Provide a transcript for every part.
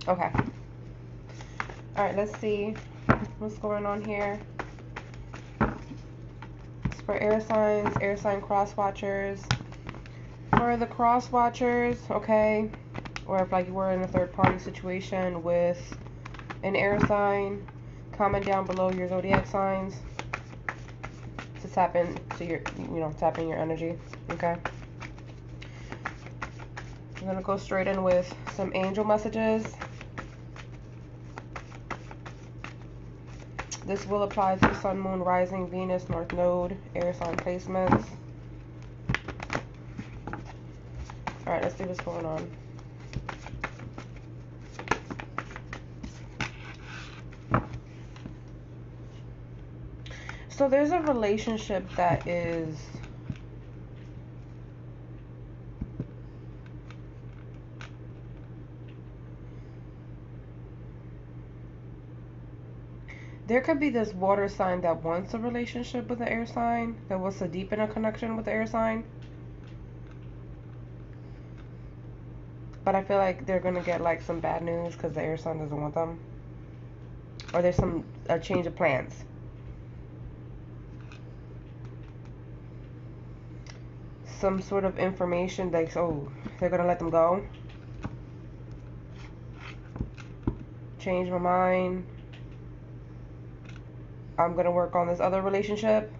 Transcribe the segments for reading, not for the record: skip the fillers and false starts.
Okay. Alright, let's see what's going on here. It's for air sign cross watchers. For the cross watchers, okay, or if like you were in a third party situation with an air sign, comment down below your zodiac signs to tap in to your, tap in your energy, okay? I'm gonna go straight in with some angel messages. This will apply to Sun, Moon, Rising, Venus, North Node, air sign placements. Alright, let's see what's going on. So there's a relationship that is there could be this water sign that wants a relationship with the air sign, that wants to deepen a connection with the air sign. But I feel like they're gonna get like some bad news because the air sign doesn't want them. Or there's a change of plans. Some sort of information like, oh, they're gonna let them go. Change my mind. I'm gonna work on this other relationship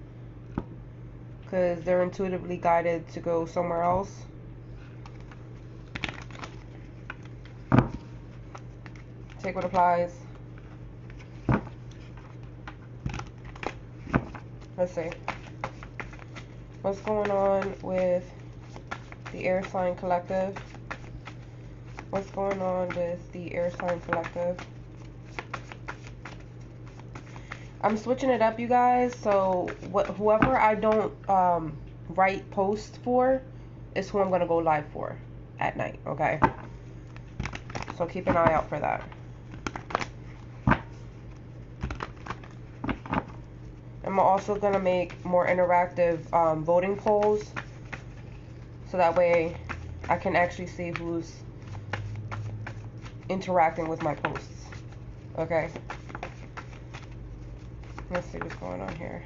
because they're intuitively guided to go somewhere else. Take what applies. Let's see. What's going on with the air sign collective? What's going on with the air sign collective? I'm switching it up, you guys. So whoever I don't write post for is who I'm gonna go live for at night. Okay. So keep an eye out for that. I'm also going to make more interactive voting polls so that way I can actually see who's interacting with my posts. Okay. Let's see what's going on here.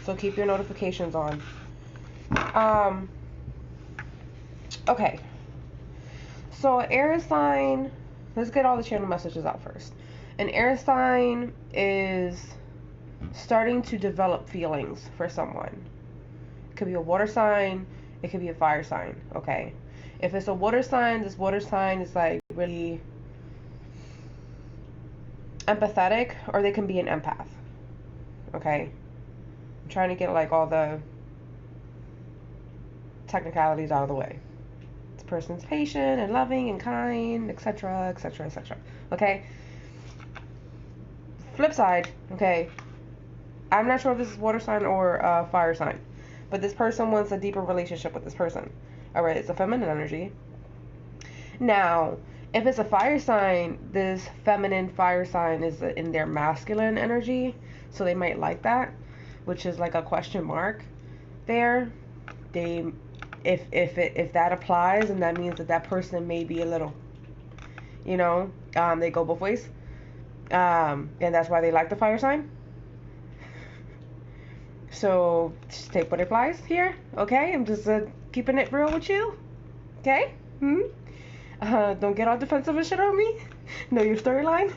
So keep your notifications on. Okay. So air sign, let's get all the channel messages out first. An air sign is starting to develop feelings for someone. It could be a water sign, it could be a fire sign, okay? If it's a water sign, this water sign is like really empathetic, or they can be an empath, okay? I'm trying to get like all the technicalities out of the way. This person's patient and loving and kind, etc., etc., etc., okay? Flip side, okay, I'm not sure if this is water sign or fire sign, but this person wants a deeper relationship with this person. Alright, it's a feminine energy. Now, if it's a fire sign, this feminine fire sign is in their masculine energy, so they might like that, which is like a question mark there. If that applies, and that means that person may be a little, they go both ways. And that's why they like the fire sign. So just take what applies here, okay? I'm just keeping it real with you, okay? Don't get all defensive and shit on me. Know your storyline.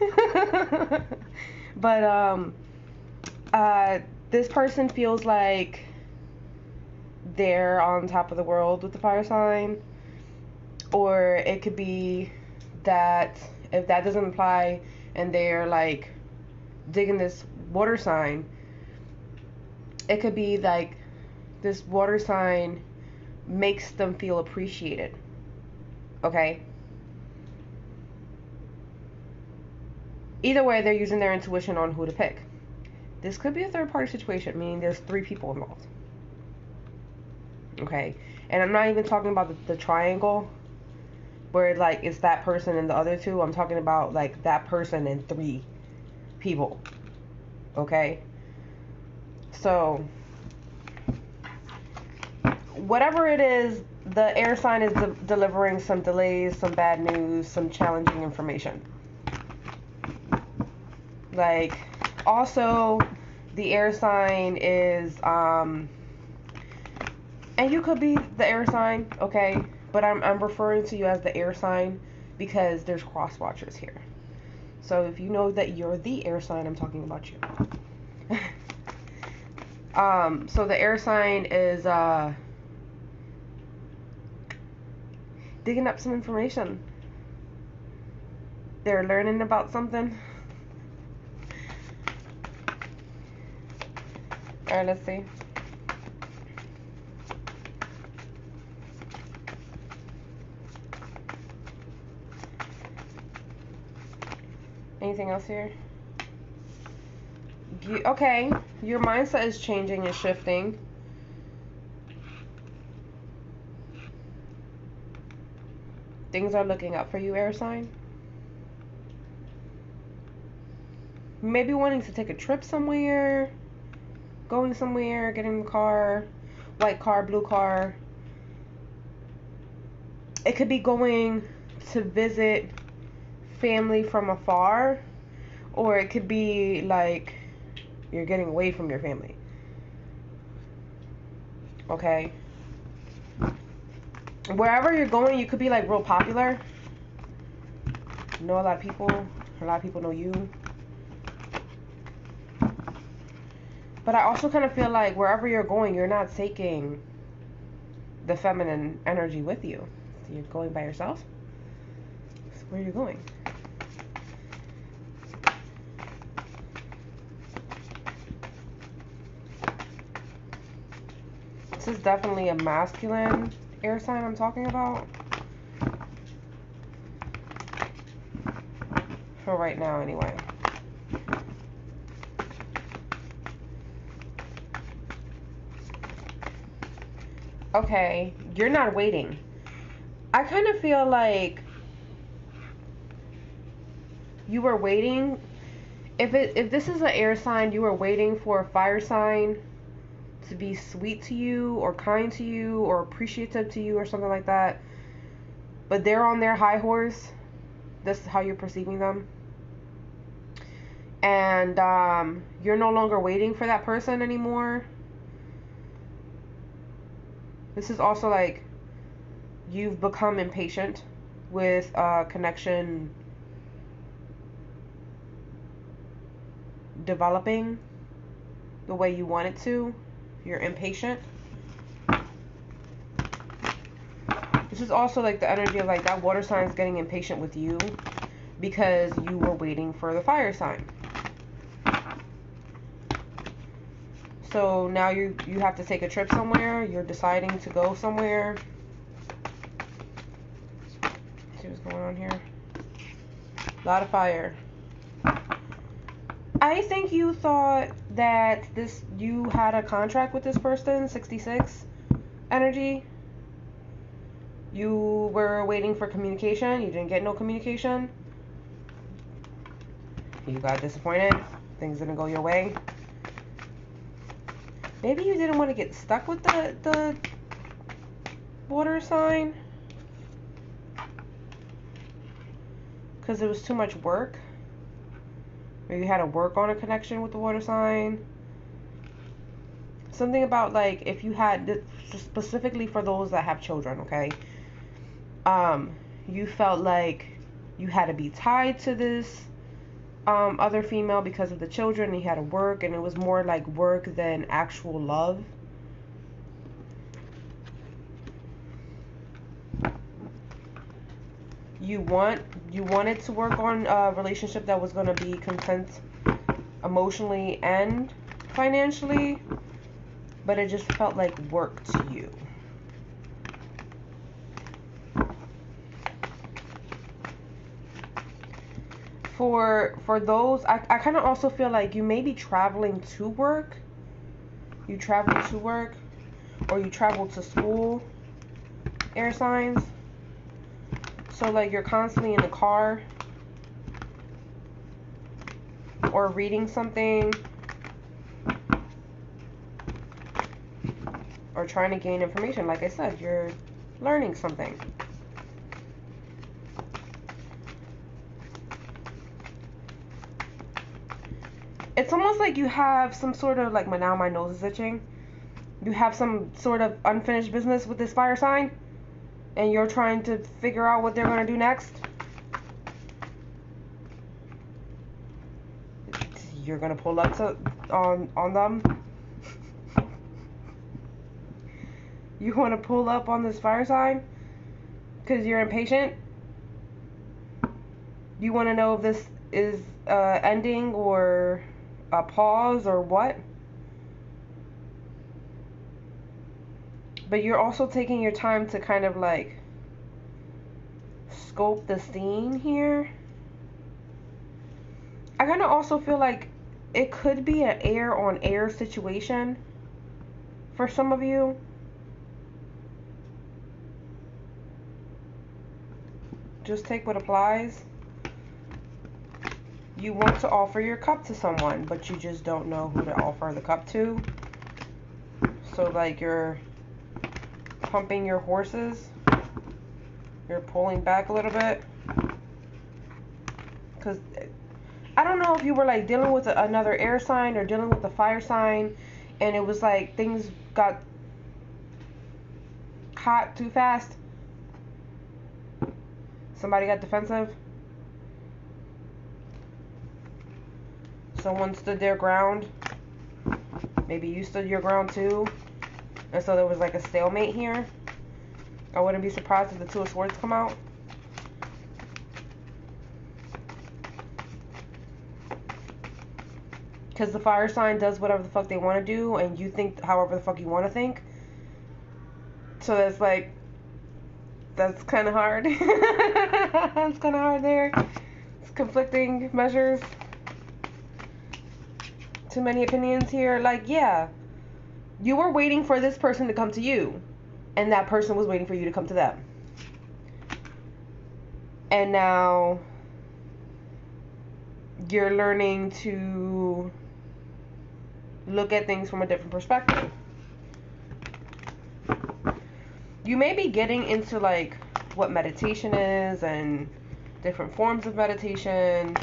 But this person feels like they're on top of the world with the fire sign, or it could be that if that doesn't apply, and they're like digging this water sign, it could be like this water sign makes them feel appreciated, okay? Either way, they're using their intuition on who to pick. This could be a third party situation, meaning there's 3 people involved, okay? And I'm not even talking about the triangle where like it's that person and the other 2. I'm talking about like that person and 3 people, okay? So whatever it is, the air sign is delivering some delays, some bad news, some challenging information. Like, also, the air sign is, and you could be the air sign, okay? But I'm referring to you as the air sign because there's cross watchers here. So if you know that you're the air sign, I'm talking about you. So the air sign is digging up some information. They're learning about something. Alright, let's see. Anything else here? Okay, your mindset is changing and shifting. Things are looking up for you, air sign. Maybe wanting to take a trip somewhere, going somewhere, getting a car, white car, blue car. It could be going to visit family from afar, or it could be like you're getting away from your family. Okay. Wherever you're going, you could be like real popular. You know a lot of people. A lot of people know you. But I also kind of feel like wherever you're going, you're not taking the feminine energy with you. So you're going by yourself. So where are you going? This is definitely a masculine air sign I'm talking about. For right now, anyway. Okay, you're not waiting. I kind of feel like you were waiting. If this is an air sign, you were waiting for a fire sign to be sweet to you or kind to you or appreciative to you or something like that. But they're on their high horse. This is how you're perceiving them. And you're no longer waiting for that person anymore. This is also like you've become impatient with connection developing the way you want it to. You're impatient. This is also like the energy of like that water sign is getting impatient with you because you were waiting for the fire sign. So now you have to take a trip somewhere. You're deciding to go somewhere. Let's see what's going on here. A lot of fire. I think you thought that you had a contract with this person, 66 energy. You were waiting for communication. You didn't get no communication. You got disappointed. Things didn't go your way. Maybe you didn't want to get stuck with the water sign because it was too much work. Maybe you had to work on a connection with the water sign. Something about like if you had, specifically for those that have children, okay? You felt like you had to be tied to this other female because of the children, and you had to work, and it was more like work than actual love. You wanted to work on a relationship that was going to be content emotionally and financially, but it just felt like work to you. For those, I kind of also feel like you may be traveling to work. You travel to work, or you travel to school, air signs. So like you're constantly in the car, or reading something. or trying to gain information. Like I said, you're learning something. It's almost like you have some sort of, like, now my nose is itching. You have some sort of unfinished business with this fire sign, and you're trying to figure out what they're going to do next. You're going to pull up on them. You want to pull up on this fire sign because you're impatient. You want to know if this is ending or a pause or what. But you're also taking your time to kind of like scope the scene here. I kind of also feel like it could be an air on air situation for some of you. Just take what applies. You want to offer your cup to someone, but you just don't know who to offer the cup to. So like you're pumping your horses. You're pulling back a little bit. Because I don't know if you were like dealing with another air sign or dealing with a fire sign, and it was like things got hot too fast. Somebody got defensive. Someone stood their ground. Maybe you stood your ground too. And so there was like a stalemate here. I wouldn't be surprised if the Two of Swords come out. Because the fire sign does whatever the fuck they want to do, and you think however the fuck you want to think. So that's like, that's kind of hard. It's kind of hard there. It's conflicting measures. Too many opinions here. Like, yeah, you were waiting for this person to come to you, and that person was waiting for you to come to them. And now you're learning to look at things from a different perspective. You may be getting into like what meditation is and different forms of meditation,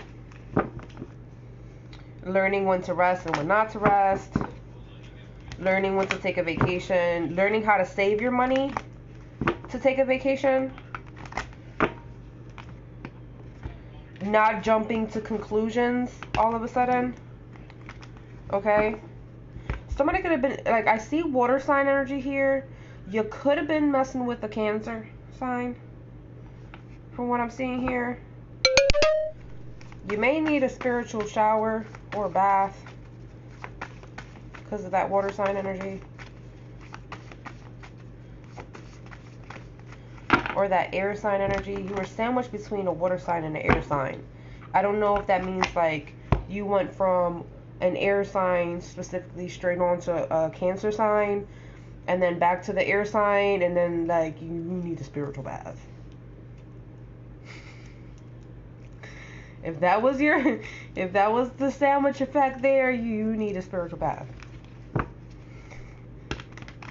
learning when to rest and when not to rest, learning when to take a vacation, learning how to save your money to take a vacation, not jumping to conclusions all of a sudden. Okay? Somebody could have been, like, I see water sign energy here. You could have been messing with the Cancer sign, from what I'm seeing here. You may need a spiritual shower or bath because of that water sign energy. Or that air sign energy. You were sandwiched between a water sign and an air sign. I don't know if that means like you went from an air sign specifically straight on to a Cancer sign, and then back to the air sign, and then like you need a spiritual bath. If that was the sandwich effect there, you need a spiritual bath.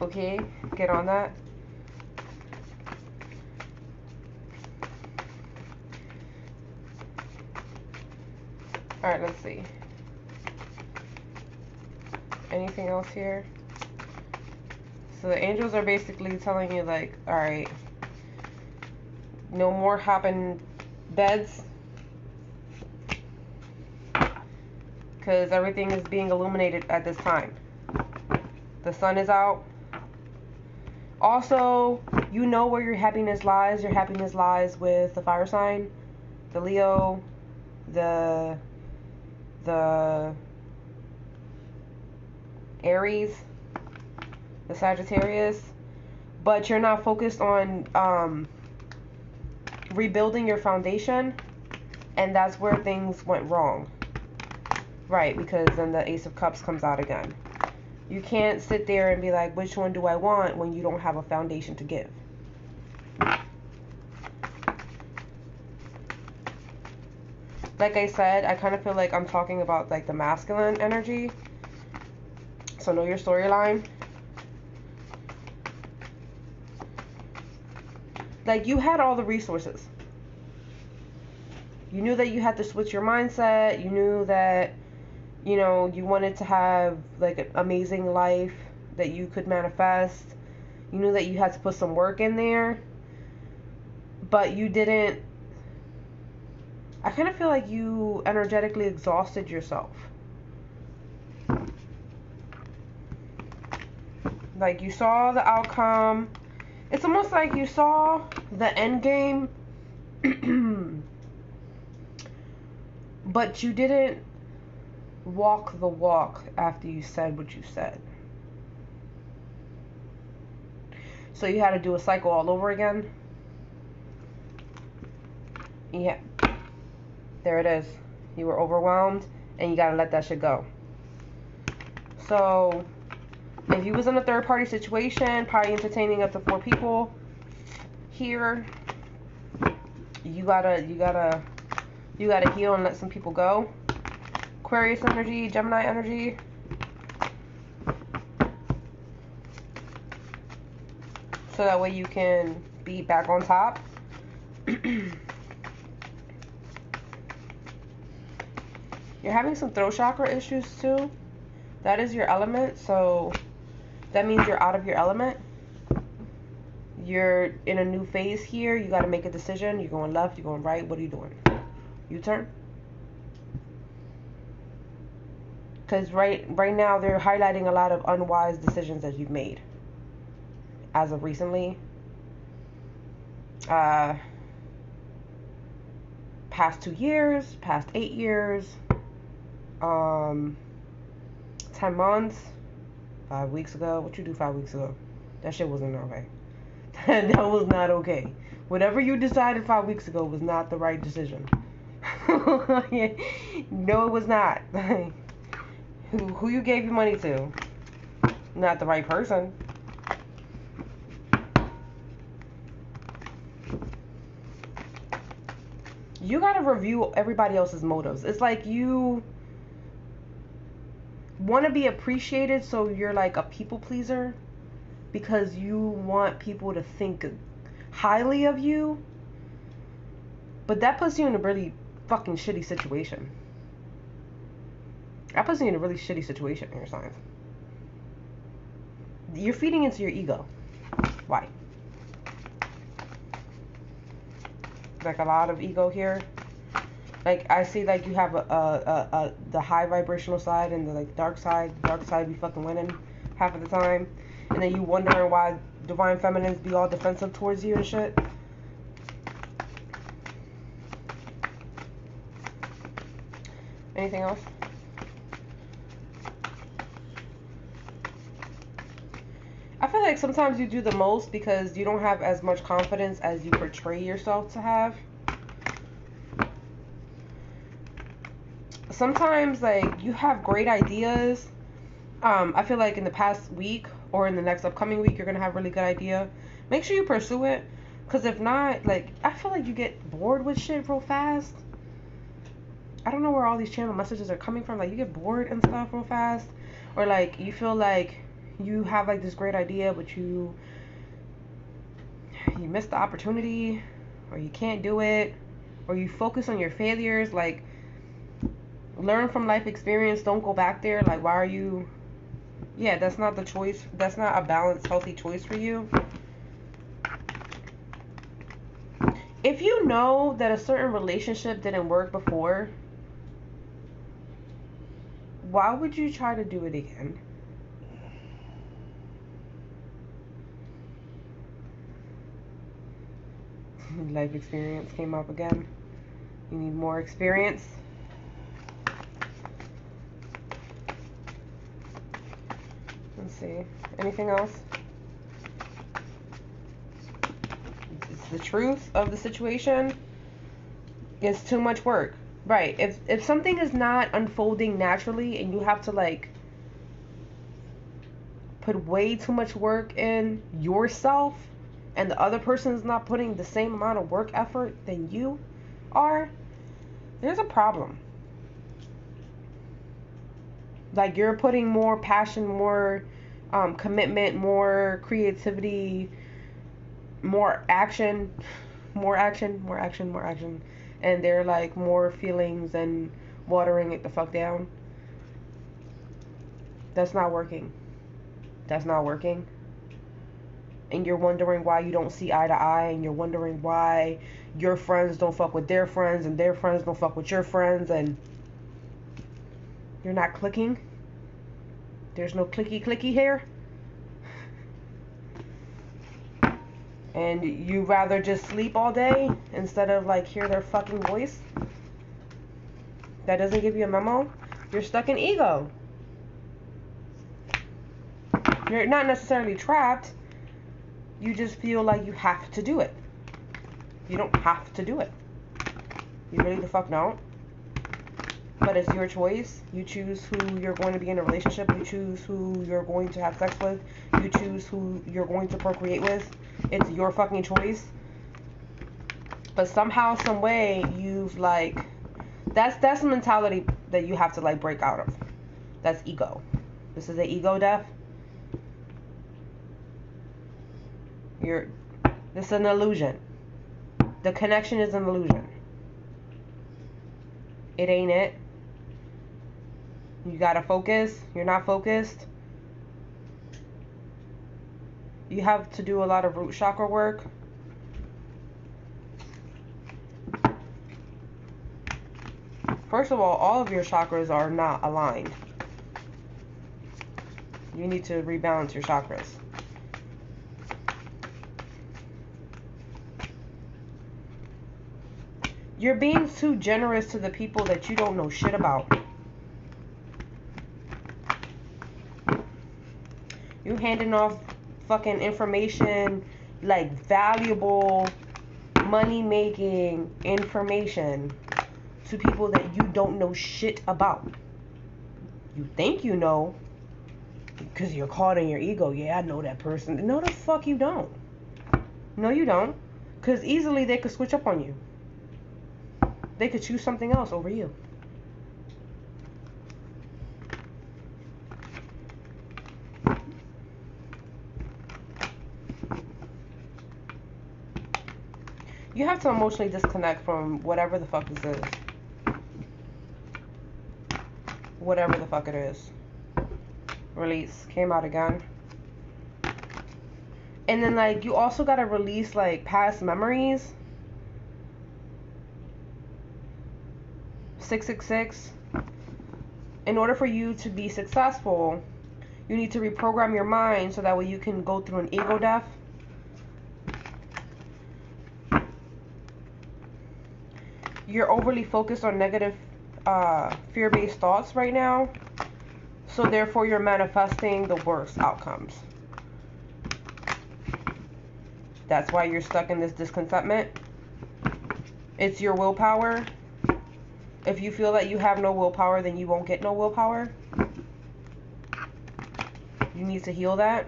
Okay, get on that. Alright, let's see. Anything else here? So the angels are basically telling you like, alright, no more hopping beds, because everything is being illuminated at this time. The sun is out. Also, you know where your happiness lies. Your happiness lies with the fire sign, the Leo, the Aries, the Sagittarius, but you're not focused on rebuilding your foundation, and that's where things went wrong. Right, because then the Ace of Cups comes out again. You can't sit there and be like, which one do I want, when you don't have a foundation to give. Like I said, I kind of feel like I'm talking about like the masculine energy. So know your storyline. like, you had all the resources. You knew that you had to switch your mindset. You knew that, you know, you wanted to have, like, an amazing life that you could manifest. You knew that you had to put some work in there. But you didn't. I kind of feel like you energetically exhausted yourself. Like, you saw the outcome. It's almost like you saw the end game, but you didn't walk the walk after you said what you said. So you had to do a cycle all over again. Yeah. There it is. You were overwhelmed, and you gotta let that shit go. So, if you was in a third-party situation, probably entertaining up to 4 people, here, you gotta heal and let some people go. Aquarius energy, Gemini energy. So that way you can be back on top. You're having some throat chakra issues too. That is your element, so that means you're out of your element. You're in a new phase here. You got to make a decision. You're going left, you're going right. What are you doing? U-turn? Because right now they're highlighting a lot of unwise decisions that you've made as of recently. Past 2 years, past 8 years, 10 months, 5 weeks ago. What you do 5 weeks ago? That shit wasn't okay. That was not okay. Whatever you decided 5 weeks ago was not the right decision. No, it was not. Who you gave your money to? Not the right person. You gotta review everybody else's motives. It's like you want to be appreciated, so you're like a people pleaser because you want people to think highly of you, but that puts you in a really fucking shitty situation. That puts you in a really shitty situation in your signs. You're feeding into your ego. Why? Like a lot of ego here. Like, I see, like, you have the high vibrational side and the, like, dark side. The dark side be fucking winning half of the time. And then you wondering why divine feminines be all defensive towards you and shit. Anything else? I feel like sometimes you do the most because you don't have as much confidence as you portray yourself to have. Sometimes, like, you have great ideas. I feel like in the past week or in the next upcoming week, you're going to have a really good idea. Make sure you pursue it. Because if not, like, I feel like you get bored with shit real fast. I don't know where all these channel messages are coming from. Like, you get bored and stuff real fast. Or, like, you feel like you have, like, this great idea, but you missed the opportunity. Or you can't do it. Or you focus on your failures. Like, learn from life experience. Don't go back there. Like, why are you... Yeah, that's not the choice. That's not a balanced, healthy choice for you. If you know that a certain relationship didn't work before, why would you try to do it again? Life experience came up again. You need more experience. Let's see. Anything else? It's the truth of the situation. It's too much work. Right. If something is not unfolding naturally and you have to, like, put way too much work in yourself and the other person is not putting the same amount of work effort than you are, there's a problem. Like, you're putting more passion, more commitment, more creativity, more action, more action, more action, more action. And they're like more feelings and watering it the fuck down. That's not working. That's not working. And you're wondering why you don't see eye to eye, and you're wondering why your friends don't fuck with their friends and their friends don't fuck with your friends, and you're not clicking. There's no clicky here. And you rather just sleep all day instead of like hear their fucking voice. That doesn't give you a memo. You're stuck in ego. You're not necessarily trapped. You just feel like you have to do it. You don't have to do it. You really the fuck don't. But it's your choice. You choose who you're going to be in a relationship. You choose who you're going to have sex with. You choose who you're going to procreate with. It's your fucking choice. But somehow, some way, you've like... That's the mentality that you have to like break out of. That's ego. This is an ego death. This is an illusion. The connection is an illusion. It ain't it. You gotta focus. You're not focused. You have to do a lot of root chakra work. First of all of your chakras are not aligned. You need to rebalance your chakras. You're being too generous to the people that you don't know shit about. You handing off fucking information, like valuable, money-making information to people that you don't know shit about. You think you know, because you're caught in your ego. Yeah, I know that person. No, the fuck you don't. No, you don't. Because easily they could switch up on you. They could choose something else over you. You have to emotionally disconnect from whatever the fuck this is. Whatever the fuck it is. Release. Came out again. And then like you also gotta release like past memories. 666. In order for you to be successful, you need to reprogram your mind so that way you can go through an ego death. You're overly focused on negative fear-based thoughts right now, so therefore you're manifesting the worst outcomes. That's why you're stuck in this discontentment. It's your willpower. If you feel that you have no willpower, then you won't get no willpower. You need to heal that.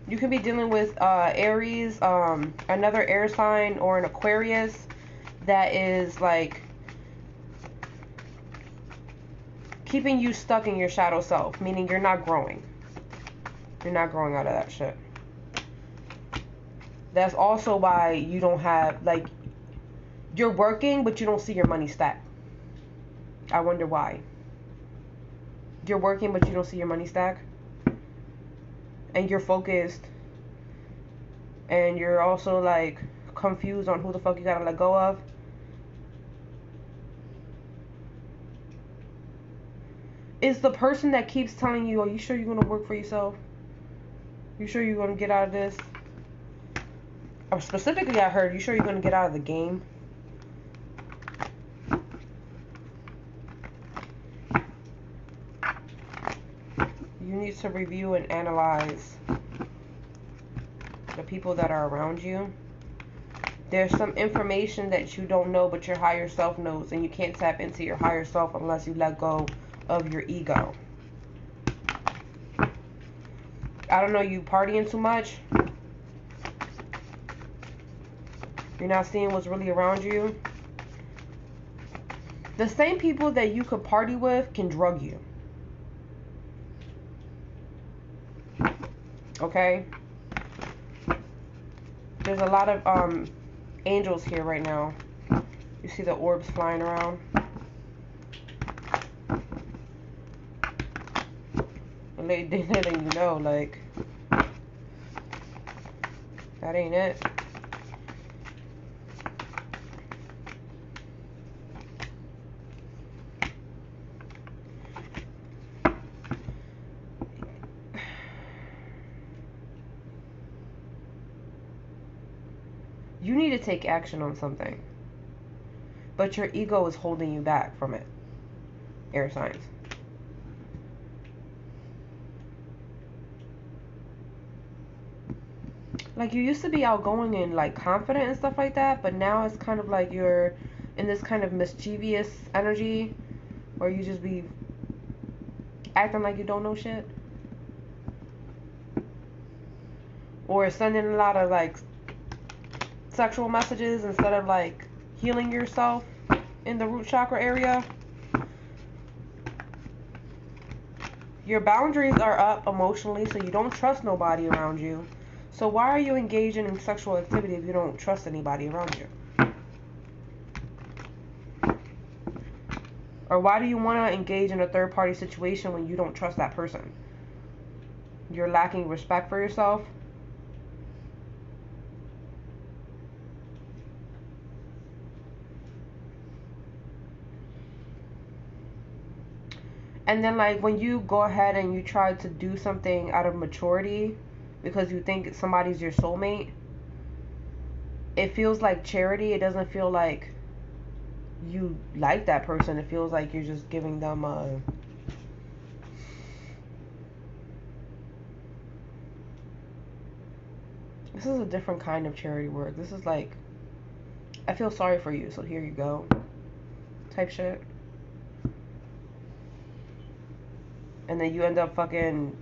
You could be dealing with Aries, another air sign, or an Aquarius that is like keeping you stuck in your shadow self, meaning you're not growing. You're not growing out of that shit. That's also why you don't have, like, you're working, but you don't see your money stack. I wonder why. You're working, but you don't see your money stack. And you're focused. And you're also, like, confused on who the fuck you gotta let go of. Is the person that keeps telling you, are you sure you're gonna work for yourself? You sure you're gonna get out of this? Or specifically, I heard, you sure you're gonna get out of the game? You need to review and analyze the people that are around you. There's some information that you don't know, but your higher self knows, and you can't tap into your higher self unless you let go of your ego. I don't know, you partying too much? You're not seeing what's really around you? The same people that you could party with can drug you. Okay? There's a lot of angels here right now. You see the orbs flying around? And they letting you know, like, that ain't it. You need to take action on something, but your ego is holding you back from it. Air signs. Like, you used to be outgoing and like confident and stuff like that, but now it's kind of like you're in this kind of mischievous energy where you just be acting like you don't know shit, or sending a lot of like sexual messages instead of like healing yourself in the root chakra area. Your boundaries are up emotionally, so you don't trust nobody around you. So why are you engaging in sexual activity if you don't trust anybody around you? Or why do you want to engage in a third-party situation when you don't trust that person? You're lacking respect for yourself. And then, like, when you go ahead and you try to do something out of maturity because you think somebody's your soulmate, it feels like charity. It doesn't feel like you like that person. It feels like you're just giving them a... This is a different kind of charity work. This is like, I feel sorry for you, so here you go type shit. And then you end up fucking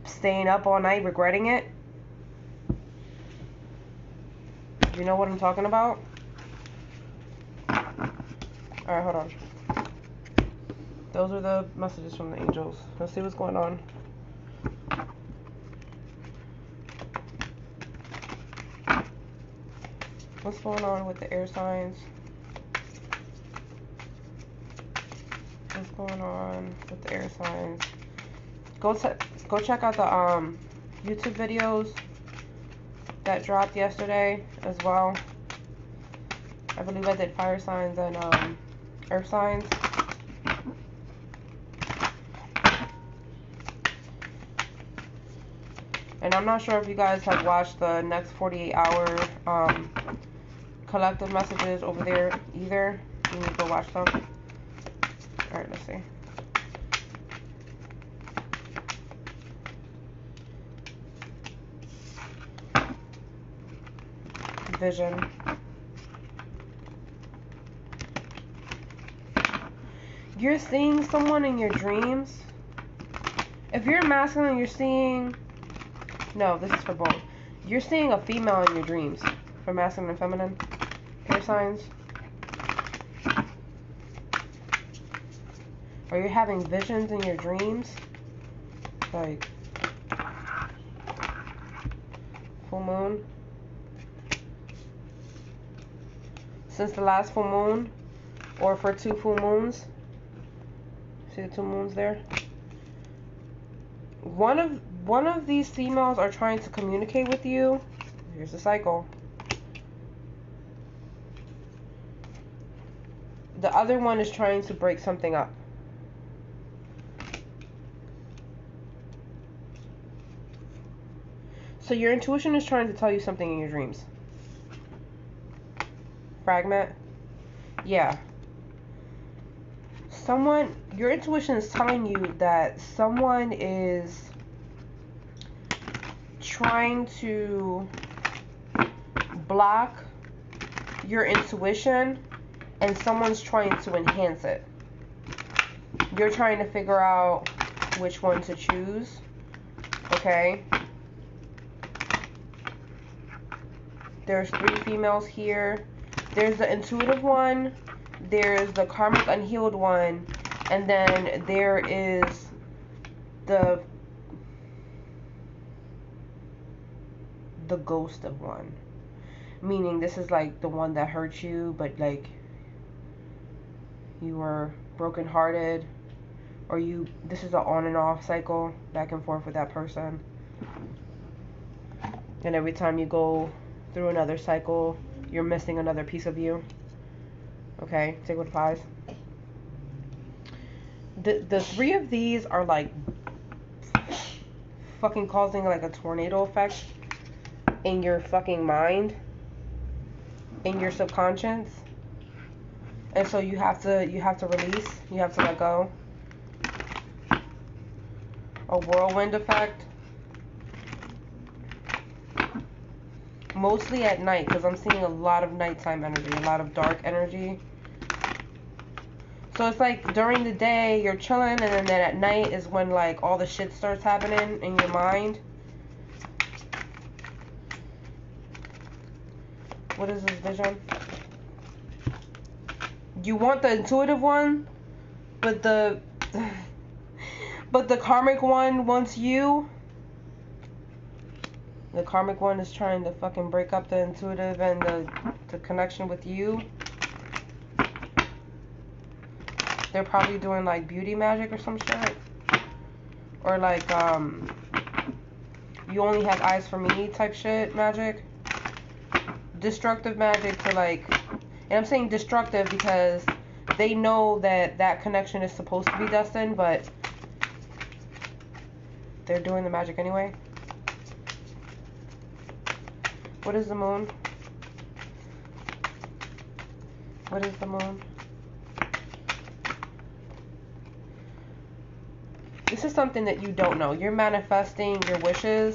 staying up all night regretting it. You know what I'm talking about? Alright, hold on. Those are the messages from the angels. Let's see what's going on. What's going on with the air signs? What's going on with the air signs? Go check out the YouTube videos that dropped yesterday as well. I believe I did fire signs and earth signs. And I'm not sure if you guys have watched the next 48-hour collective messages over there either. You need to go watch them. Alright, let's see. Vision. You're seeing someone in your dreams. If you're masculine, you're seeing... No, this is for both. You're seeing a female in your dreams. For masculine and feminine. Air signs. Or you're having visions in your dreams. Like... full moon. Since the last full moon. Or for 2 full moons. See the 2 moons there? One of these females are trying to communicate with you. Here's the cycle. The other one is trying to break something up. So your intuition is trying to tell you something in your dreams. Fragment. Yeah. Your intuition is telling you that someone is trying to block your intuition and someone's trying to enhance it. You're trying to figure out which one to choose. Okay? There's 3 females here. There's the intuitive one. There's the karmic unhealed one, and then there is the the ghost of one. Meaning this is like the one that hurt you, but like you were brokenhearted, or this is an on and off cycle, back and forth with that person. And every time you go through another cycle, you're missing another piece of you. Okay, take with pies. The three of these are like fucking causing like a tornado effect in your fucking mind, in your subconscious. And so you have to release, you have to let go. A whirlwind effect. Mostly at night, because I'm seeing a lot of nighttime energy, a lot of dark energy. So it's like during the day you're chilling, and then at night is when like all the shit starts happening in your mind. What is this vision? You want the intuitive one, but the karmic one wants you. The karmic one is trying to fucking break up the intuitive and the connection with you. They're probably doing like beauty magic or some shit. Or like, you only have eyes for me type shit magic. Destructive magic to like, and I'm saying destructive because they know that connection is supposed to be destined, but they're doing the magic anyway. What is the moon? What is the moon? This is something that you don't know. You're manifesting your wishes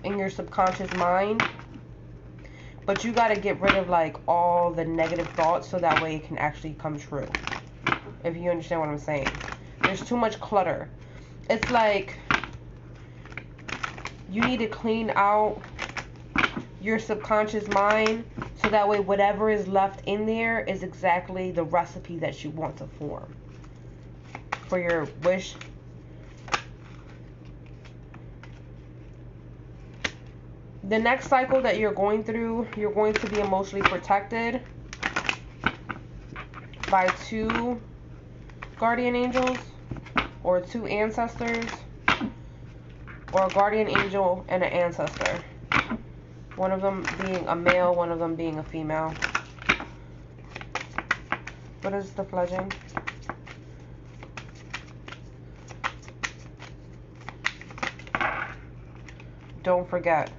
in your subconscious mind. But you got to get rid of like all the negative thoughts so that way it can actually come true. If you understand what I'm saying. There's too much clutter. It's like you need to clean out your subconscious mind so that way whatever is left in there is exactly the recipe that you want to form for your wish. The next cycle that you're going through, you're going to be emotionally protected by 2 guardian angels or 2 ancestors, or a guardian angel and an ancestor. One of them being a male, one of them being a female. What is the fledging? Don't forget.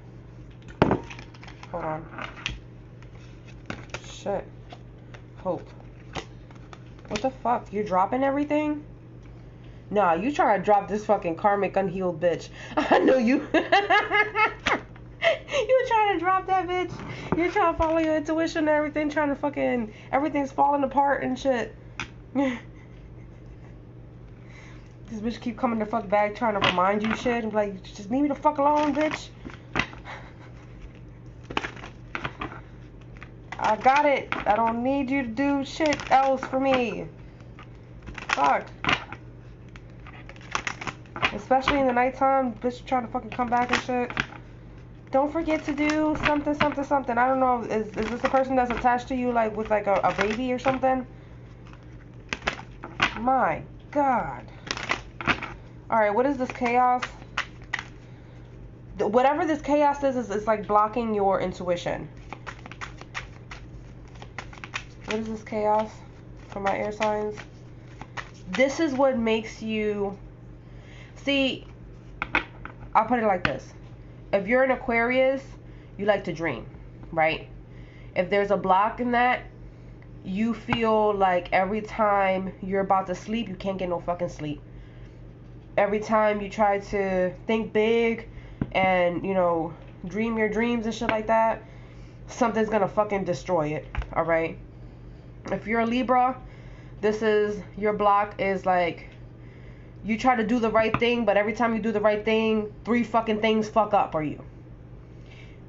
Hold on. Shit. Hope. What the fuck? You dropping everything? Nah, you try to drop this fucking karmic unhealed bitch. I know you. You trying to drop that bitch. You're trying to follow your intuition and everything. Trying to fucking... Everything's falling apart and shit. This bitch keep coming the fuck back trying to remind you shit. And be like, just leave me the fuck alone, bitch. I got it. I don't need you to do shit else for me. Fuck. Especially in the nighttime, bitch trying to fucking come back and shit. Don't forget to do something, something, something. I don't know. Is this the person that's attached to you, like with like a baby or something? My God. Alright, what is this chaos? Whatever this chaos is like blocking your intuition. What is this chaos for my air signs? This is what makes you... See, I'll put it like this. If you're an Aquarius, you like to dream, right? If there's a block in that, you feel like every time you're about to sleep, you can't get no fucking sleep. Every time you try to think big and, you know, dream your dreams and shit like that, something's gonna fucking destroy it, alright? If you're a Libra, this is, your block is like, you try to do the right thing, but every time you do the right thing, 3 fucking things fuck up for you.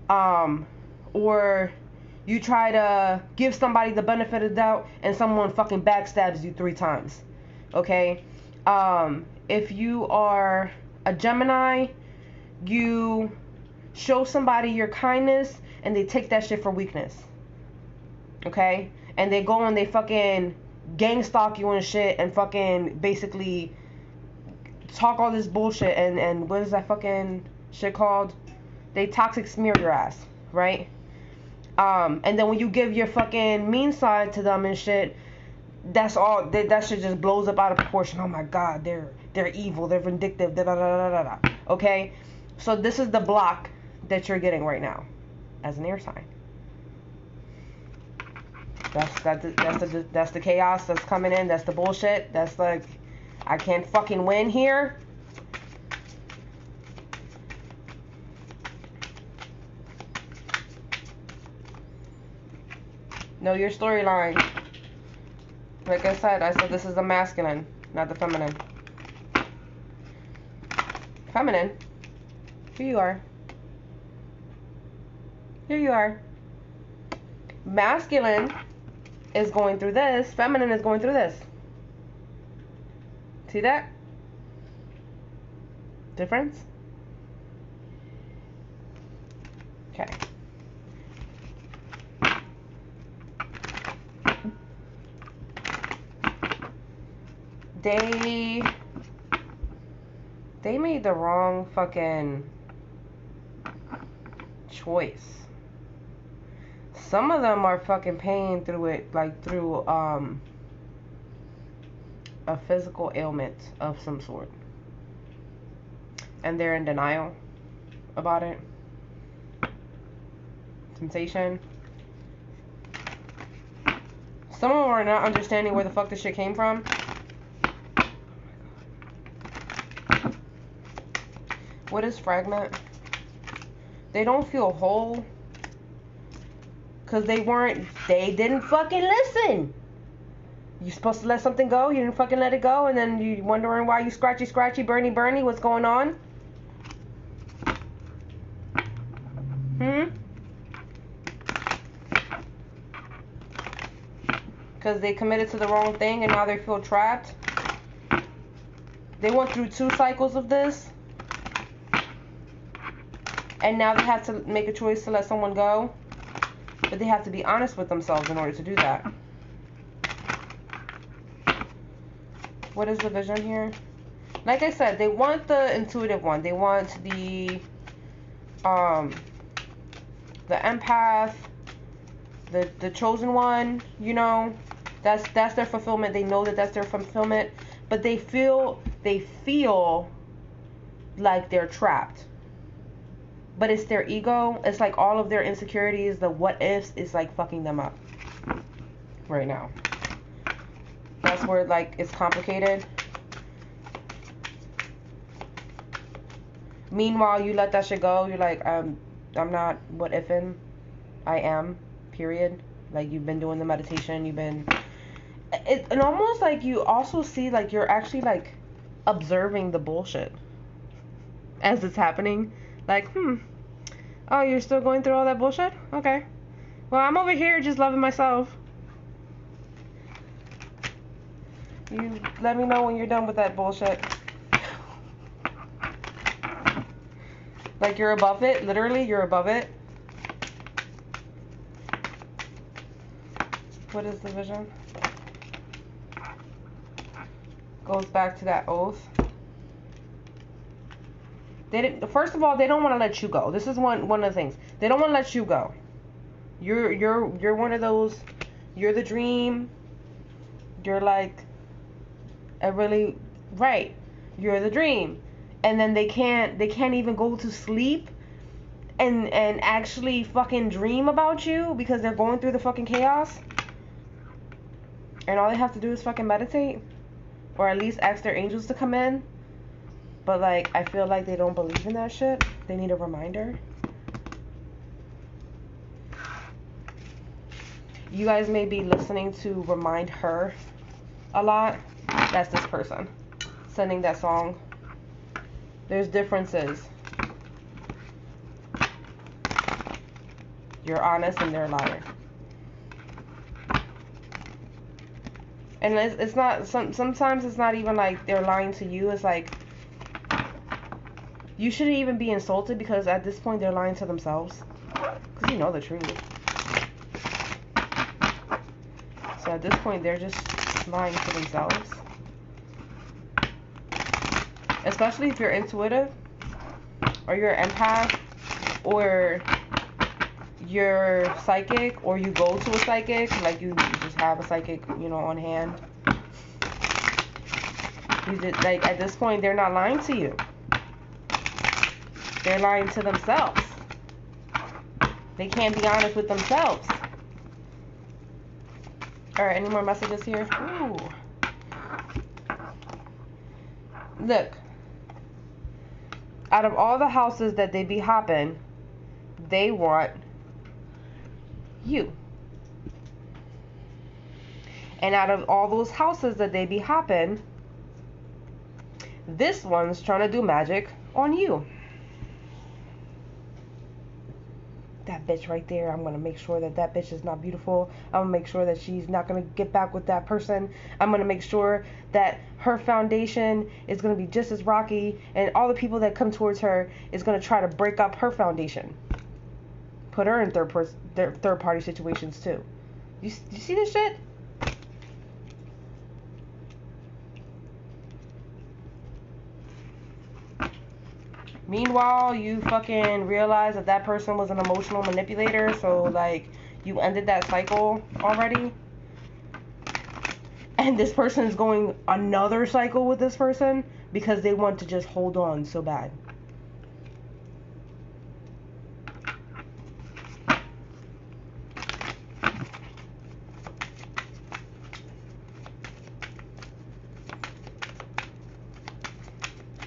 Or you try to give somebody the benefit of the doubt and someone fucking backstabs you 3 times. Okay? If you are a Gemini, you show somebody your kindness and they take that shit for weakness. Okay? And they go and they fucking gang stalk you and shit and fucking basically talk all this bullshit and what is that fucking shit called? They toxic smear your ass, right? And then when you give your fucking mean side to them and shit, that's all, that shit just blows up out of proportion. Oh my god, they're evil, they're vindictive, da da da da da. Okay? So this is the block that you're getting right now as an air sign. That's the chaos that's coming in. That's the bullshit. That's like, I can't fucking win here. Know your storyline. Like I said this is the masculine, not the feminine. Feminine? Here you are. Here you are. Masculine is going through this. Feminine is going through this. See that? Difference? Okay. They made the wrong fucking choice. Some of them are fucking paying through it, like through a physical ailment of some sort. And they're in denial about it. Temptation. Some of them are not understanding where the fuck this shit came from. What is fragment? They don't feel whole. Because they didn't fucking listen. You supposed to let something go, you didn't fucking let it go, and then you wondering why you scratchy, burny, what's going on? Because they committed to the wrong thing and now they feel trapped. They went through 2 cycles of this. And now they have to make a choice to let someone go. But they have to be honest with themselves in order to do that. What is the vision here? Like I said, they want the intuitive one. They want the empath, the chosen one, you know. That's their fulfillment. They know that that's their fulfillment, but they feel like they're trapped. But it's their ego. It's like all of their insecurities, the what ifs, is like fucking them up right now. That's where like it's complicated. Meanwhile, you let that shit go. You're like, I'm not what ifing. I am. Period. Like you've been doing the meditation. You've been. And almost like you also see like you're actually like observing the bullshit as it's happening. Like, oh, you're still going through all that bullshit? Okay. Well, I'm over here just loving myself. You let me know when you're done with that bullshit. Like you're above it. Literally, you're above it. What is the vision? Goes back to that oath. First of all, they don't want to let you go. This is one of the things. They don't want to let you go. You're one of those. You're the dream. You're like right. You're the dream, and then they can't even go to sleep and actually fucking dream about you because they're going through the fucking chaos. And all they have to do is fucking meditate, or at least ask their angels to come in. But, like, I feel like they don't believe in that shit. They need a reminder. You guys may be listening to Remind Her a lot. That's this person sending that song. There's differences. You're honest and they're a liar. And it's not, sometimes it's not even like they're lying to you. It's like, You shouldn't even be insulted because at this point they're lying to themselves. Because you know the truth. So at this point they're just lying to themselves. Especially if you're intuitive, or you're an empath, or you're psychic, or you go to a psychic, like you just have a psychic, you know, on hand. You just, like, at this point, they're not lying to you. They're lying to themselves. They can't be honest with themselves. Alright, any more messages here? Ooh. Look. Out of all the houses that they be hopping, they want you. And out of all those houses that they be hopping, this one's trying to do magic on you. That bitch right there, I'm going to make sure that that bitch is not beautiful. I'm going to make sure that she's not going to get back with that person. I'm going to make sure that her foundation is going to be just as rocky, and all the people that come towards her is going to try to break up her foundation. Put her in third party situations too. You see this shit? Meanwhile, you fucking realize that that person was an emotional manipulator, so, like, you ended that cycle already. And this person is going another cycle with this person because they want to just hold on so bad.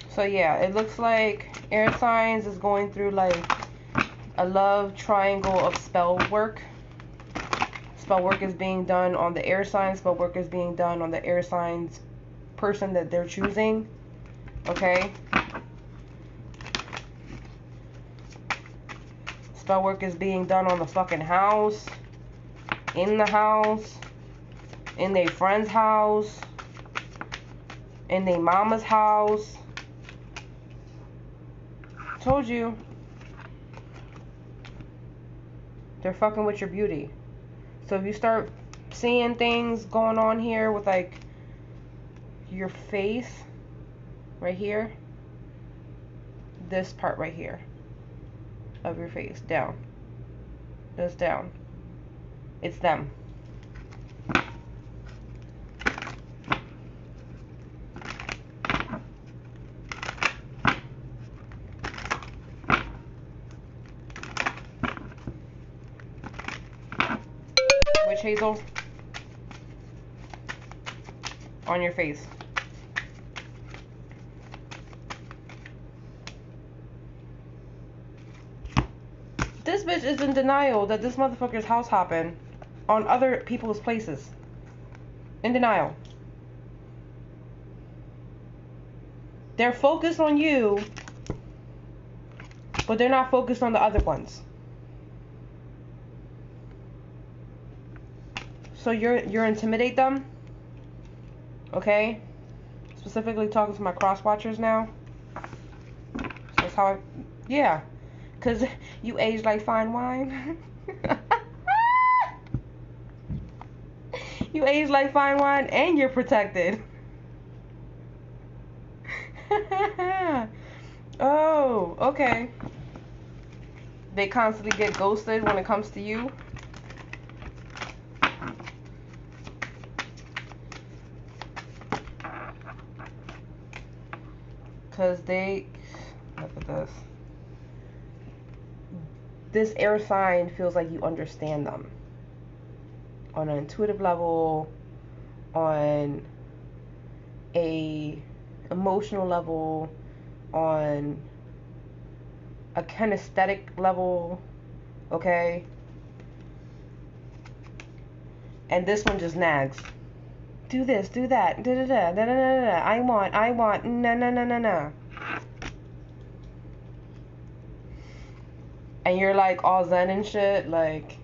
So, yeah, it looks like air signs is going through like a love triangle of spell work. Spell work is being done on the air signs. Spell work is being done on the air signs person that they're choosing. Okay? Spell work is being done on the fucking house. In the house. In their friend's house. In their mama's house. Told you. They're fucking with your beauty. So if you start seeing things going on here with like your face right here, this part right here of your face, down, just down, it's them. Hazel, on your face. This bitch is in denial that this motherfucker's house hopping on other people's places. In denial. They're focused on you, but they're not focused on the other ones. So you're intimidate them, okay? Specifically talking to my cross watchers now. So that's how yeah, cause you age like fine wine. You age like fine wine, and you're protected. Oh, okay. They constantly get ghosted when it comes to you. Because they, look at this. This air sign feels like you understand them. On an intuitive level, on a emotional level, on a kinesthetic level, okay? And this one just nags. Do this, do that, da da da da da da da. I want, no. And you're like all zen and shit, like.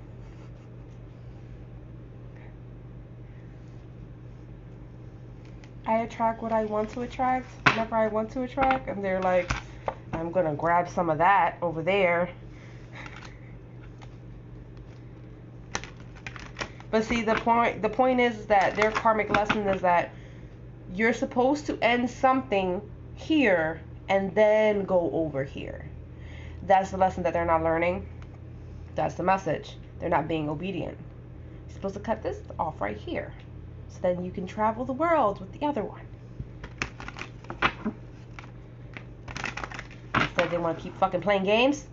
I attract what I want to attract, whenever I want to attract, and they're like, I'm gonna grab some of that over there. But see, the point is that their karmic lesson is that you're supposed to end something here and then go over here. That's the lesson that they're not learning. That's the message. They're not being obedient. You're supposed to cut this off right here, so then you can travel the world with the other one. Instead, they want to keep fucking playing games.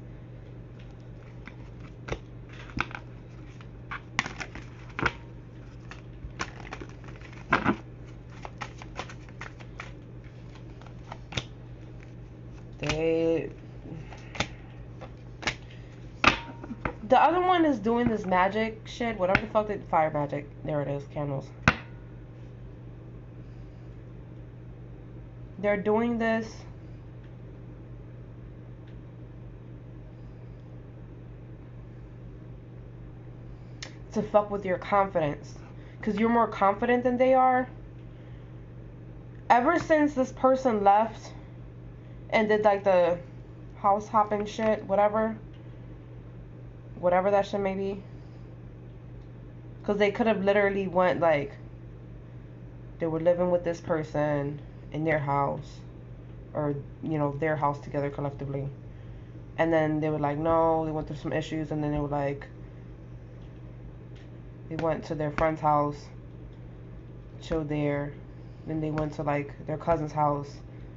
The other one is doing this magic shit, whatever the fuck fire magic. There it is, candles. They're doing this to fuck with your confidence, because you're more confident than they are. Ever since this person left and did like the house hopping shit, whatever that shit may be, because they could have literally went like, they were living with this person in their house, or you know, their house together collectively, and then they were like, no, they went through some issues, and then they were like, they went to their friend's house, chilled there, then they went to like their cousin's house,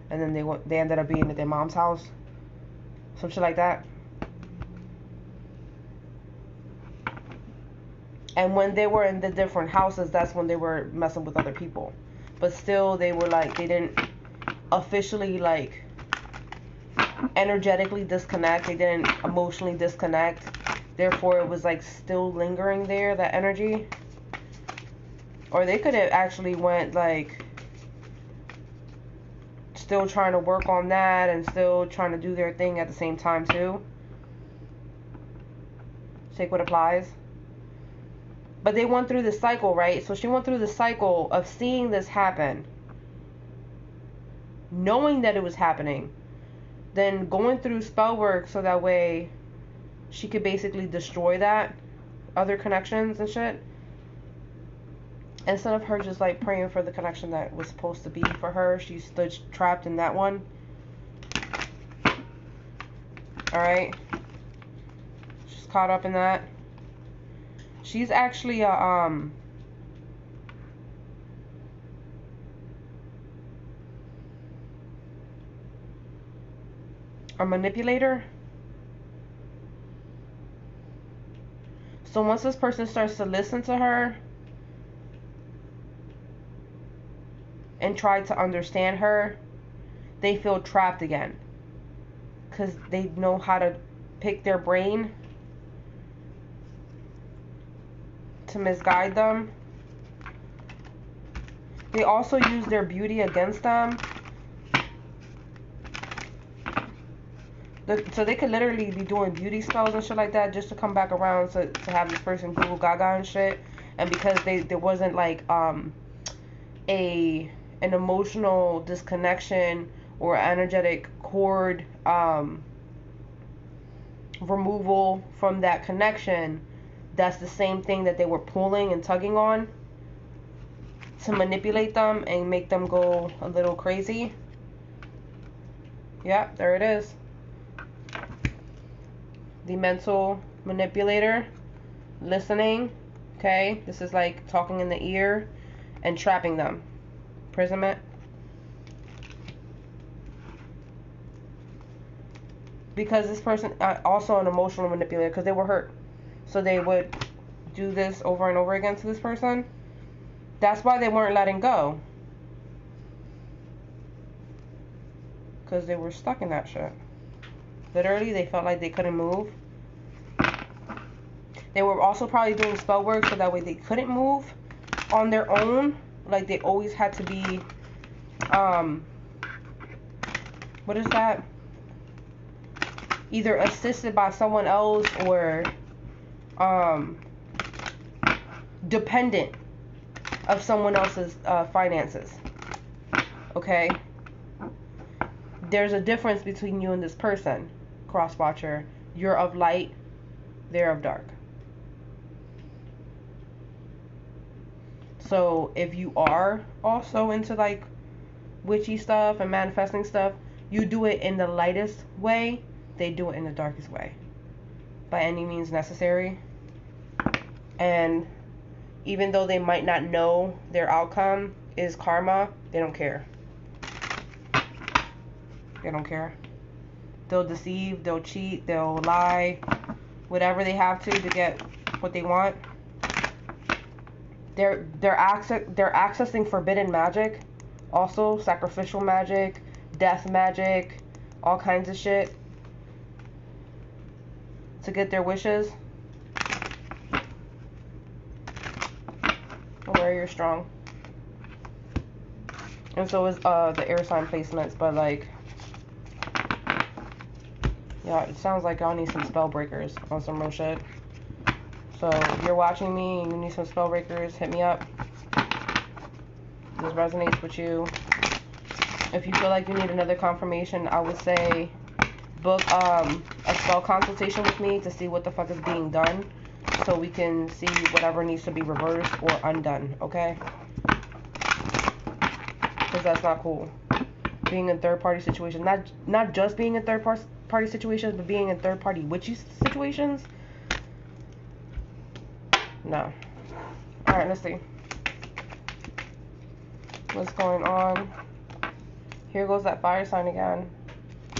and then they ended up being at their mom's house, some shit like that. And when they were in the different houses, that's when they were messing with other people. But still, they were like, they didn't officially like energetically disconnect. They didn't emotionally disconnect. Therefore, it was like still lingering there, that energy. Or they could have actually went like still trying to work on that and still trying to do their thing at the same time too. Take what applies. But they went through the cycle, right? So she went through the cycle of seeing this happen, knowing that it was happening, then going through spell work so that way she could basically destroy that, other connections and shit. Instead of her just like praying for the connection that was supposed to be for her, she stood trapped in that one. Alright? She's caught up in that. She's actually a manipulator. So once this person starts to listen to her and try to understand her, they feel trapped again, because they know how to pick their brain to misguide them. They also use their beauty against them. So they could literally be doing beauty spells and shit like that just to come back around to have this person Google Gaga and shit. And because there wasn't like an emotional disconnection or energetic cord removal from that connection, that's the same thing that they were pulling and tugging on to manipulate them and make them go a little crazy. Yep, there it is. The mental manipulator, listening, okay? This is like talking in the ear and trapping them. Imprisonment. Because this person, also an emotional manipulator, because they were hurt. So they would do this over and over again to this person. That's why they weren't letting go. Because they were stuck in that shit. Literally, they felt like they couldn't move. They were also probably doing spell work so that way they couldn't move on their own. Like they always had to be, what is that? Either assisted by someone else or dependent of someone else's finances. Okay? there's a difference between you and this person, cross watcher. You're of light, they're of dark. So if you are also into like witchy stuff and manifesting stuff, you do it in the lightest way, they do it in the darkest way, by any means necessary. And even though they might not know their outcome is karma, they don't care. They don't care. They'll deceive, they'll cheat, they'll lie, whatever they have to get what they want. They're accessing forbidden magic, also sacrificial magic, death magic, all kinds of shit to get their wishes. Where you're strong. And so is the air sign placements, but like, yeah, it sounds like y'all need some spell breakers on some real shit. So if you're watching me and you need some spell breakers, hit me up. This resonates with you. If you feel like you need another confirmation, I would say book a spell consultation with me to see what the fuck is being done, so we can see whatever needs to be reversed or undone, okay? Because that's not cool. Being in third-party situations, not just being in third-party situations, but being in third-party witchy situations. No. Alright, let's see. What's going on? Here goes that fire sign again.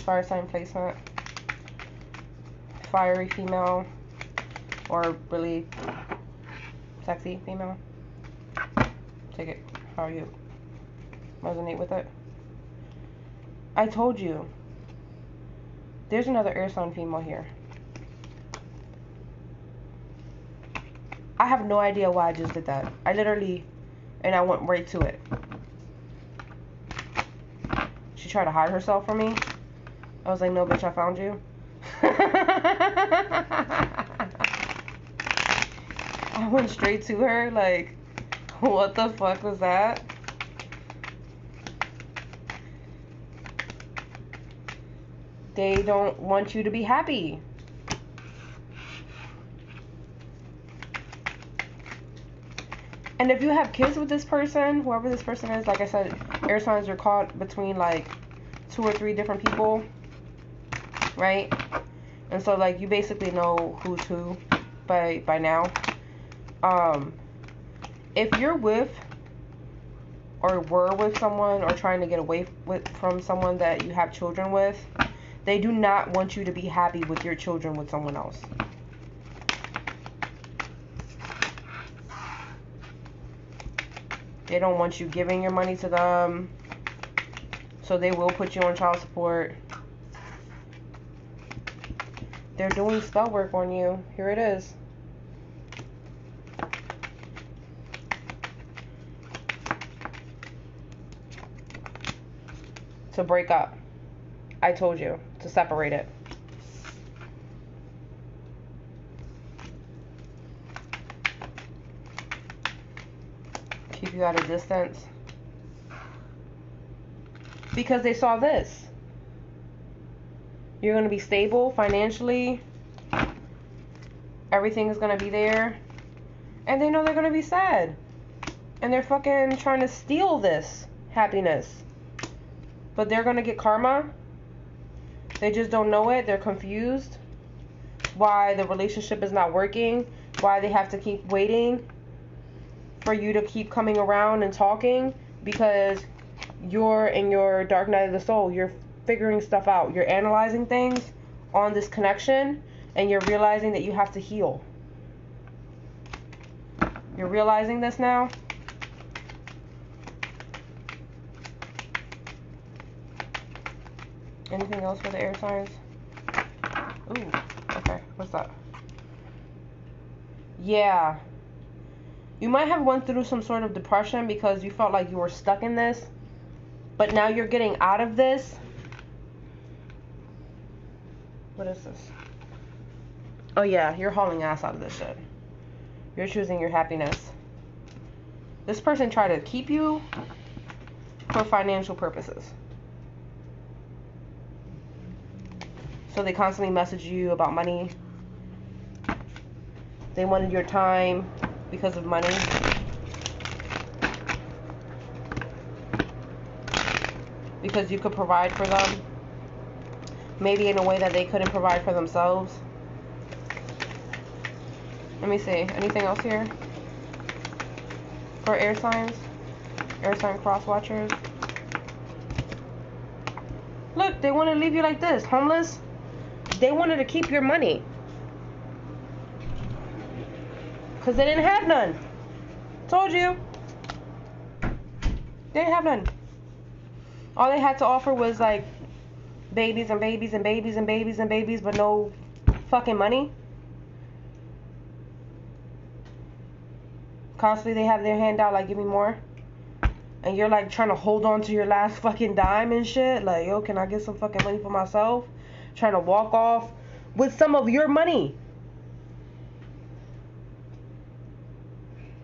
Fire sign placement. Fiery female. Or really sexy female. Take it. How are you? Resonate with it? I told you. There's another air sign female here. I have no idea why I just did that. I literally, and I went right to it. She tried to hide herself from me. I was like, no, bitch, I found you. I went straight to her, like, what the fuck was that? They don't want you to be happy. And if you have kids with this person, whoever this person is, like I said, air signs are caught between like 2 or 3 different people, right? And so like you basically know who's who by now. If you're with or were with someone or trying to get away from someone that you have children with, they do not want you to be happy with your children with someone else. They don't want you giving your money to them, so they will put you on child support. They're doing spell work on you. Here it is. To break up. I told you. To separate it. Keep you at a distance. Because they saw this. You're going to be stable financially. Everything is going to be there. And they know they're going to be sad. And they're fucking trying to steal this happiness. But they're going to get karma. They just don't know it. They're confused. Why the relationship is not working. Why they have to keep waiting for you to keep coming around and talking. Because you're in your dark night of the soul. You're figuring stuff out. You're analyzing things on this connection. And you're realizing that you have to heal. You're realizing this now. Anything else for the air signs? Ooh, okay. What's that? Yeah. You might have went through some sort of depression because you felt like you were stuck in this. But now you're getting out of this. What is this? Oh yeah, you're hauling ass out of this shit. You're choosing your happiness. This person tried to keep you for financial purposes. So they constantly message you about money. They wanted your time because of money. Because you could provide for them. Maybe in a way that they couldn't provide for themselves. Let me see. Anything else here? For air signs? Air sign cross watchers. Look, they want to leave you like this. Homeless. They wanted to keep your money. Because they didn't have none. Told you. They didn't have none. All they had to offer was like babies and babies and babies and babies and babies, but no fucking money. Constantly they have their hand out like, give me more. And you're like trying to hold on to your last fucking dime and shit. Like, yo, can I get some fucking money for myself? Trying to walk off with some of your money.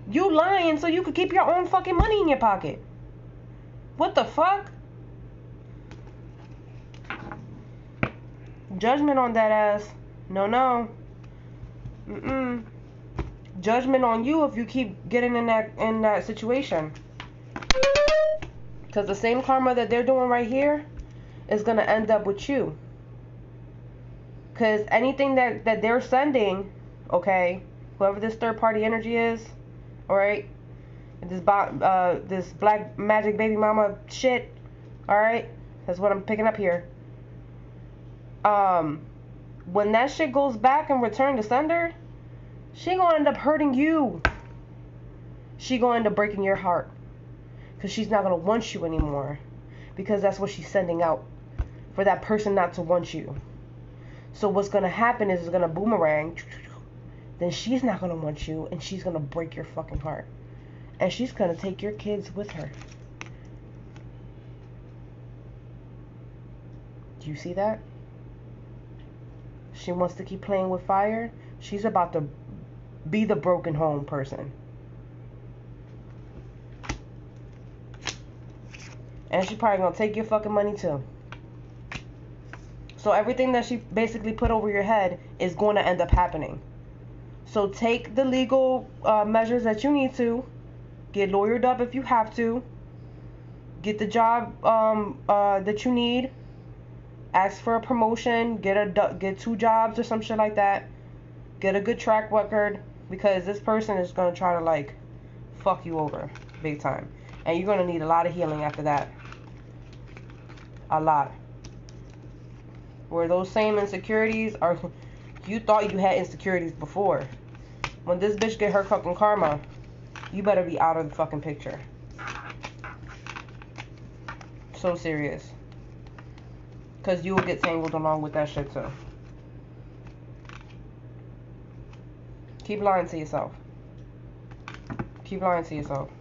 You lying so you could keep your own fucking money in your pocket. What the fuck? Judgment on that ass. No, no. Mm-mm. Judgment on you if you keep getting in that situation. Because the same karma that they're doing right here is going to end up with you. Because anything that they're sending, okay, whoever this third party energy is, alright, this black magic baby mama shit, alright, that's what I'm picking up here. When that shit goes back and return to sender, she gonna end up hurting you. She gonna end up breaking your heart. Because she's not gonna want you anymore. Because that's what she's sending out. For that person not to want you. So what's gonna happen is it's gonna boomerang. Then she's not gonna want you. And she's gonna break your fucking heart. And she's gonna take your kids with her. Do you see that? She wants to keep playing with fire. She's about to be the broken home person. And she probably gonna take your fucking money too. So everything that she basically put over your head is going to end up happening. So take the legal measures that you need to. Get lawyered up if you have to. Get the job that you need. Ask for a promotion. Get 2 jobs or some shit like that. Get a good track record. Because this person is going to try to like fuck you over big time. And you're going to need a lot of healing after that. A lot. Where those same insecurities are... You thought you had insecurities before. When this bitch get her fucking karma, you better be out of the fucking picture. So serious. Because you will get tangled along with that shit too. Keep lying to yourself. Keep lying to yourself.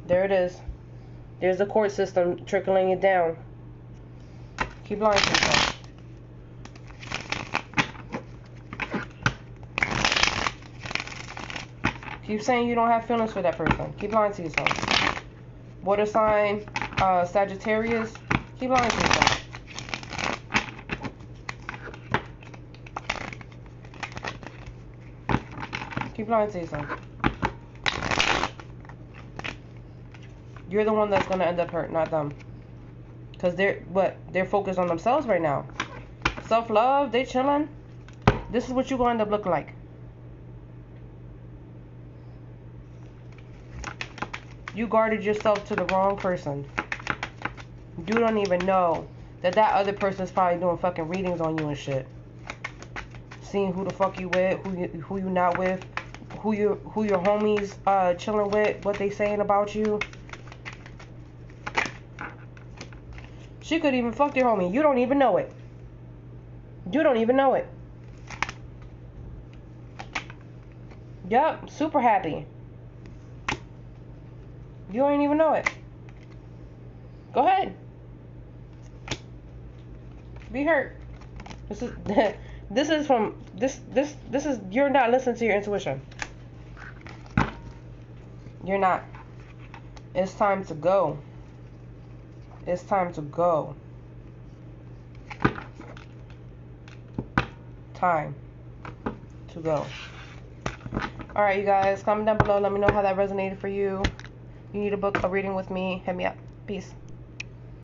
There it is. There's the court system trickling it down. Keep lying to yourself. Keep saying you don't have feelings for that person. Keep lying to yourself. Water sign, Sagittarius. Keep lying to yourself. Keep lying to yourself. You're the one that's going to end up hurt, not them. Because they're focused on themselves right now. Self-love, they chilling. This is what you're going to end up looking like. You guarded yourself to the wrong person. You don't even know that other person's probably doing fucking readings on you and shit. Seeing who the fuck you with, who you not with, who your homies chilling with, what they saying about you. She could even fuck your homie. You don't even know it. You don't even know it. Yup, super happy. You don't even know it. Go ahead. Be hurt. This is you're not listening to your intuition. You're not. It's time to go. It's time to go. time to go. Alright, you guys, comment down below. Let me know how that resonated for you. You need a book, a reading with me, hit me up. Peace.